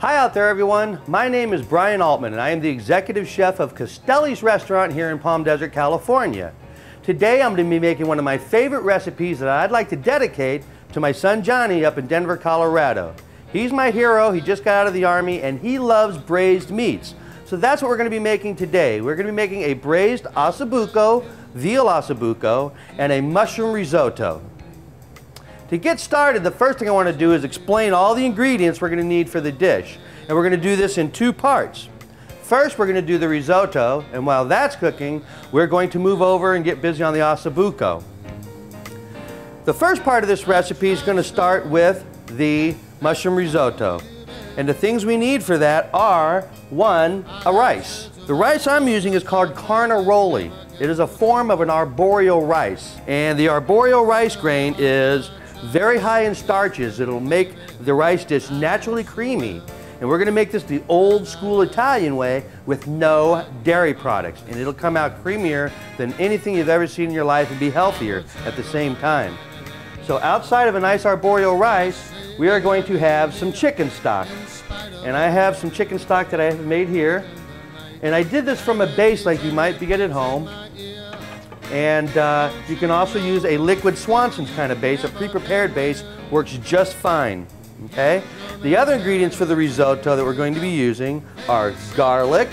Hi out there everyone, my name is Brian Altman and I am the executive chef of Castelli's restaurant here in Palm Desert, California. Today I'm going to be making one of my favorite recipes that I'd like to dedicate to my son Johnny up in Denver, Colorado. He's my hero, he just got out of the Army and he loves braised meats. So that's what we're going to be making today. We're going to be making a braised Bucco, veal Bucco, and a mushroom risotto. To get started, the first thing I want to do is explain all the ingredients we're going to need for the dish. And we're going to do this in two parts. First, we're going to do the risotto, and while that's cooking, we're going to move over and get busy on the Bucco. The first part of this recipe is going to start with the mushroom risotto. And the things we need for that are, one, a rice. The rice I'm using is called carnaroli. It is a form of an arboreal rice. And the arboreal rice grain is very high in starches. It'll make the rice dish naturally creamy. And we're going to make this the old school Italian way with no dairy products. And it'll come out creamier than anything you've ever seen in your life and be healthier at the same time. So outside of a nice arboreal rice, we are going to have some chicken stock. And I have some chicken stock that I have made here. And I did this from a base like you might get at home. And you can also use a liquid Swanson's kind of base. A pre-prepared base works just fine. Okay? The other ingredients for the risotto that we're going to be using are garlic.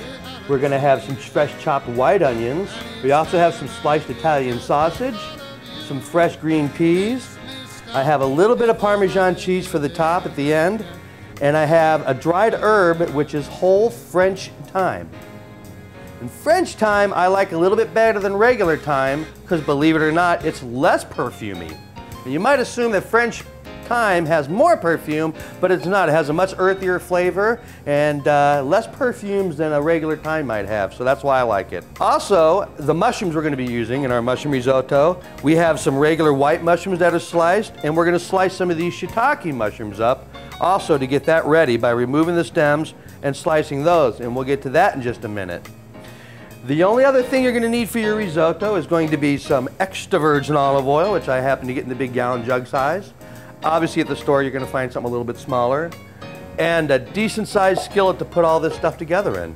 We're going to have some fresh chopped white onions. We also have some sliced Italian sausage, some fresh green peas. I have a little bit of Parmesan cheese for the top at the end. And I have a dried herb, which is whole French thyme. And French thyme I like a little bit better than regular thyme because, believe it or not, it's less perfumey. And you might assume that French thyme has more perfume, but it's not. It has a much earthier flavor and less perfumes than a regular thyme might have, so that's why I like it. Also, the mushrooms we're going to be using in our mushroom risotto, we have some regular white mushrooms that are sliced, and we're going to slice some of these shiitake mushrooms up also to get that ready by removing the stems and slicing those, and we'll get to that in just a minute. The only other thing you're going to need for your risotto is going to be some extra virgin olive oil, which I happen to get in the big gallon jug size. Obviously at the store you're going to find something a little bit smaller. And a decent sized skillet to put all this stuff together in.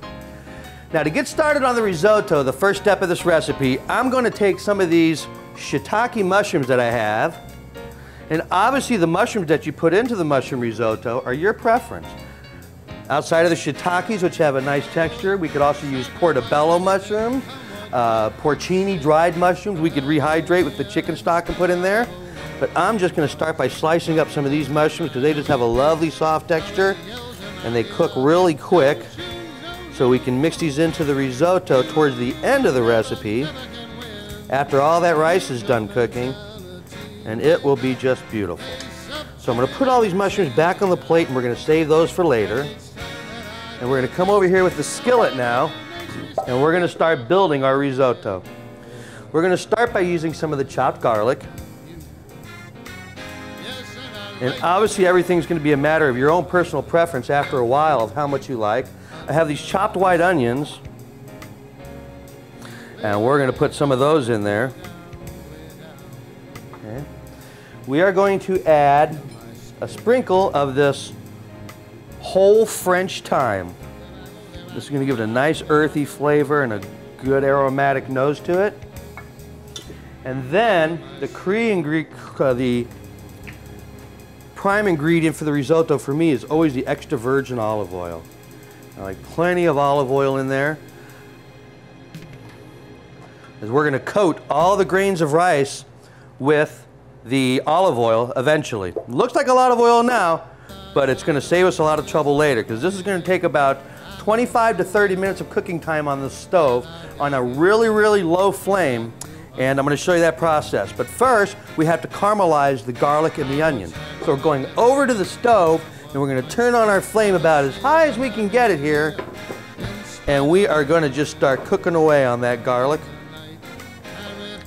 Now to get started on the risotto, the first step of this recipe, I'm going to take some of these shiitake mushrooms that I have. And obviously the mushrooms that you put into the mushroom risotto are your preference. Outside of the shiitakes, which have a nice texture, we could also use portobello mushrooms, porcini dried mushrooms. We could rehydrate with the chicken stock and put in there. But I'm just going to start by slicing up some of these mushrooms because they just have a lovely soft texture and they cook really quick. So we can mix these into the risotto towards the end of the recipe after all that rice is done cooking, and it will be just beautiful. So I'm going to put all these mushrooms back on the plate and we're going to save those for later. And we're going to come over here with the skillet now and we're going to start building our risotto. We're going to start by using some of the chopped garlic. And obviously everything's going to be a matter of your own personal preference after a while of how much you like. I have these chopped white onions. And we're going to put some of those in there. Okay. We are going to add a sprinkle of this whole French thyme. This is going to give it a nice earthy flavor and a good aromatic nose to it. And then the prime ingredient for the risotto for me is always the extra virgin olive oil. I like plenty of olive oil in there, as we're going to coat all the grains of rice with the olive oil eventually. It looks like a lot of oil now, but it's going to save us a lot of trouble later because this is going to take about 25 to 30 minutes of cooking time on the stove on a really, really low flame. And I'm going to show you that process. But first, we have to caramelize the garlic and the onion. So we're going over to the stove and we're going to turn on our flame about as high as we can get it here. And we are going to just start cooking away on that garlic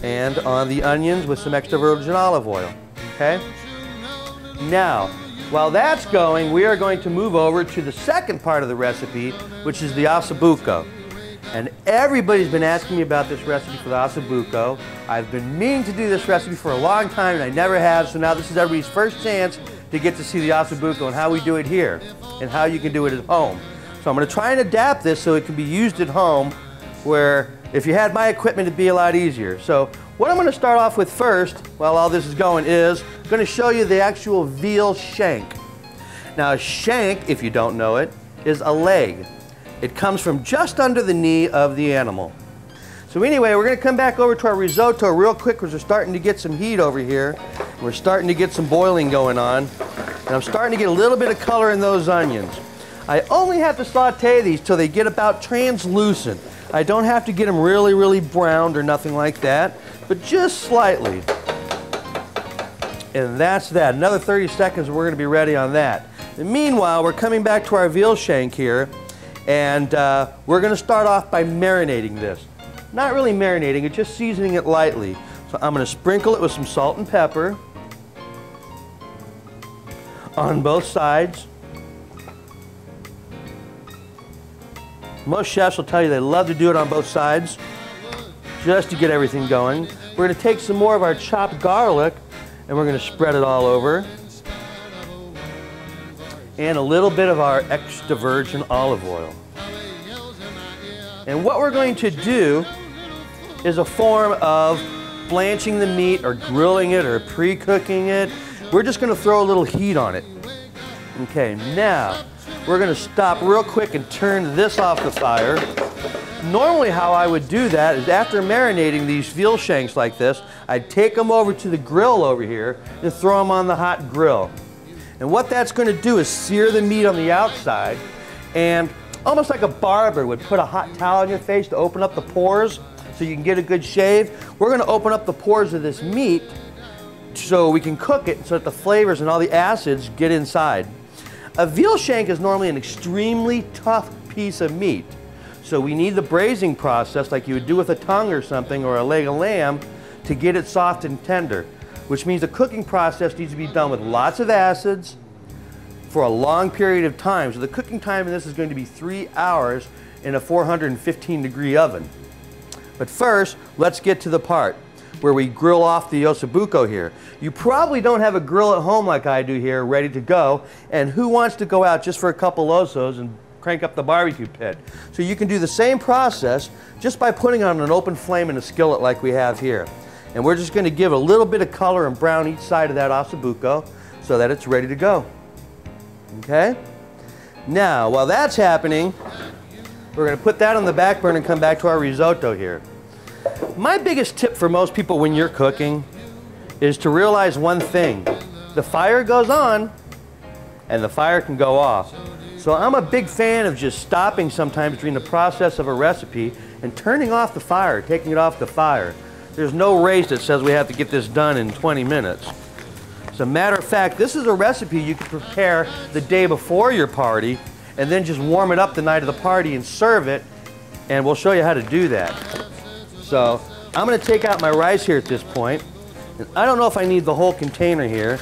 and on the onions with some extra virgin olive oil. Okay? Now, while that's going, we are going to move over to the second part of the recipe, which is the Bucco. And everybody's been asking me about this recipe for the Bucco. I've been meaning to do this recipe for a long time and I never have, so now this is everybody's first chance to get to see the Osso Bucco and how we do it here and how you can do it at home. So I'm going to try and adapt this so it can be used at home, where if you had my equipment it'd be a lot easier. So what I'm going to start off with first, while all this is going, is I'm going to show you the actual veal shank. Now a shank, if you don't know it, is a leg. It comes from just under the knee of the animal. So anyway, we're going to come back over to our risotto real quick because we're starting to get some heat over here. We're starting to get some boiling going on. And I'm starting to get a little bit of color in those onions. I only have to saute these till they get about translucent. I don't have to get them really, really browned or nothing like that, but just slightly. And that's that. Another 30 seconds and we're going to be ready on that. And meanwhile, we're coming back to our veal shank here, and we're going to start off by marinating this. Not really marinating it, just seasoning it lightly. So I'm going to sprinkle it with some salt and pepper on both sides. Most chefs will tell you they love to do it on both sides just to get everything going. We're going to take some more of our chopped garlic and we're going to spread it all over. And a little bit of our extra virgin olive oil. And what we're going to do is a form of blanching the meat or grilling it or pre-cooking it. We're just going to throw a little heat on it. Okay, now we're going to stop real quick and turn this off the fire. Normally how I would do that is after marinating these veal shanks like this, I'd take them over to the grill over here and throw them on the hot grill. And what that's going to do is sear the meat on the outside, and almost like a barber would put a hot towel on your face to open up the pores so you can get a good shave. We're going to open up the pores of this meat so we can cook it so that the flavors and all the acids get inside. A veal shank is normally an extremely tough piece of meat. So we need the braising process like you would do with a tongue or something, or a leg of lamb, to get it soft and tender. Which means the cooking process needs to be done with lots of acids for a long period of time. So the cooking time in this is going to be 3 hours in a 415-degree oven. But first, let's get to the part where we grill off the Osso Bucco here. You probably don't have a grill at home like I do here, ready to go. And who wants to go out just for a couple Ossos and crank up the barbecue pit? So you can do the same process just by putting on an open flame in a skillet like we have here. And we're just going to give a little bit of color and brown each side of that Osso Bucco so that it's ready to go. Okay? Now, while that's happening, we're going to put that on the back burner and come back to our risotto here. My biggest tip for most people when you're cooking is to realize one thing. The fire goes on and the fire can go off. So I'm a big fan of just stopping sometimes during the process of a recipe and turning off the fire, taking it off the fire. There's no race that says we have to get this done in 20 minutes. As a matter of fact, this is a recipe you can prepare the day before your party and then just warm it up the night of the party and serve it, and we'll show you how to do that. So I'm going to take out my rice here at this point, and I don't know if I need the whole container here,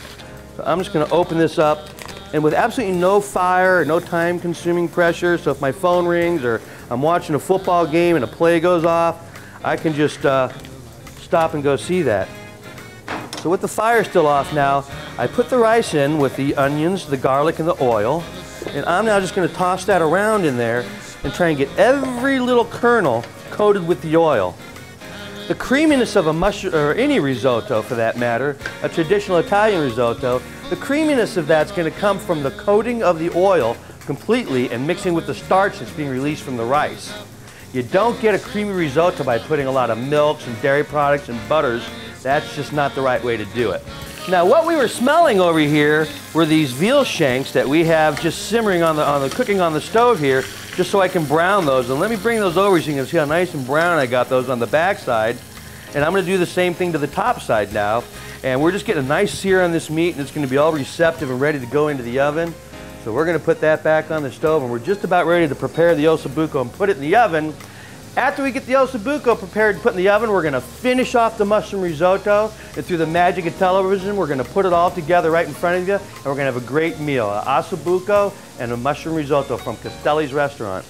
so I'm just going to open this up, and with absolutely no fire, no time consuming pressure, so if my phone rings or I'm watching a football game and a play goes off, I can just stop and go see that. So with the fire still off now, I put the rice in with the onions, the garlic, and the oil. And I'm now just going to toss that around in there and try and get every little kernel coated with the oil. The creaminess of a mushroom, or any risotto for that matter, a traditional Italian risotto, the creaminess of that's going to come from the coating of the oil completely and mixing with the starch that's being released from the rice. You don't get a creamy risotto by putting a lot of milks and dairy products and butters. That's just not the right way to do it. Now what we were smelling over here were these veal shanks that we have just simmering on the cooking on the stove here, just so I can brown those. And let me bring those over so you can see how nice and brown I got those on the back side. And I'm going to do the same thing to the top side now. And we're just getting a nice sear on this meat, and it's going to be all receptive and ready to go into the oven. So we're going to put that back on the stove, and we're just about ready to prepare the Osso Bucco and put it in the oven. After we get the Osso Bucco prepared and put in the oven, we're going to finish off the mushroom risotto, and through the magic of television, we're going to put it all together right in front of you, and we're going to have a great meal, an Osso Bucco and a mushroom risotto from Castelli's restaurant.